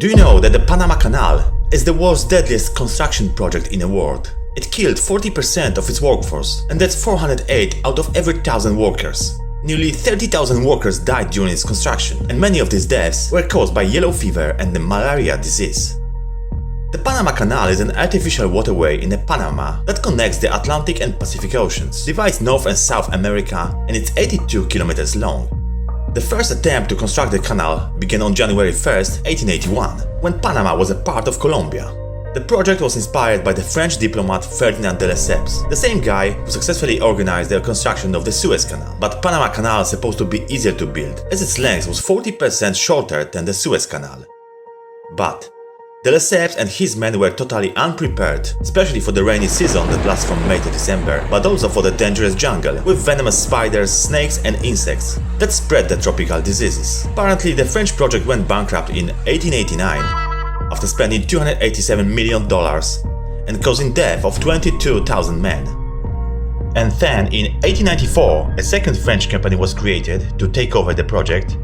Do you know that the Panama Canal is the world's deadliest construction project in the world? It killed 40% of its workforce, and that's 408 out of every 1,000 workers. Nearly 30,000 workers died during its construction, and many of these deaths were caused by yellow fever and the malaria disease. The Panama Canal is an artificial waterway in Panama that connects the Atlantic and Pacific Oceans, divides North and South America, and it's 82 kilometers long. The first attempt to construct the canal began on January 1, 1881, when Panama was a part of Colombia. The project was inspired by the French diplomat Ferdinand de Lesseps, the same guy who successfully organized the construction of the Suez Canal. But Panama Canal is supposed to be easier to build, as its length was 40% shorter than the Suez Canal. But de Lesseps and his men were totally unprepared, especially for the rainy season that lasts from May to December, but also for the dangerous jungle, with venomous spiders, snakes and insects that spread the tropical diseases. Apparently, the French project went bankrupt in 1889 after spending $287 million and causing death of 22,000 men. And then, in 1894, a second French company was created to take over the project,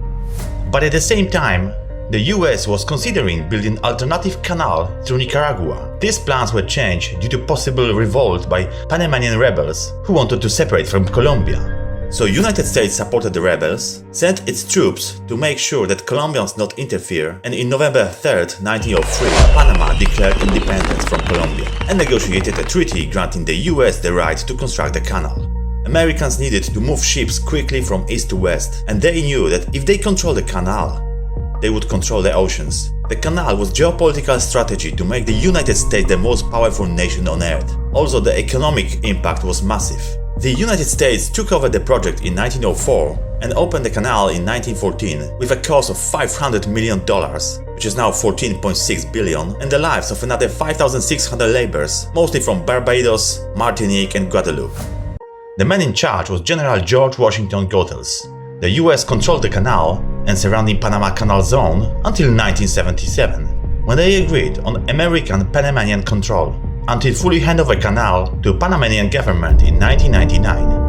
but at the same time, the US was considering building an alternative canal through Nicaragua. These plans were changed due to possible revolt by Panamanian rebels who wanted to separate from Colombia. So United States supported the rebels, sent its troops to make sure that Colombians not interfere, and in November 3, 1903, Panama declared independence from Colombia and negotiated a treaty granting the US the right to construct the canal. Americans needed to move ships quickly from east to west, and they knew that if they controlled the canal, they would control the oceans. The canal was a geopolitical strategy to make the United States the most powerful nation on earth. Also, the economic impact was massive. The United States took over the project in 1904 and opened the canal in 1914 with a cost of $500 million, which is now $14.6 billion, and the lives of another 5,600 laborers, mostly from Barbados, Martinique and Guadeloupe. The man in charge was General George Washington Goethals. The US controlled the canal and surrounding Panama Canal Zone until 1977, when they agreed on American Panamanian control, until fully hand over canal to Panamanian government in 1999.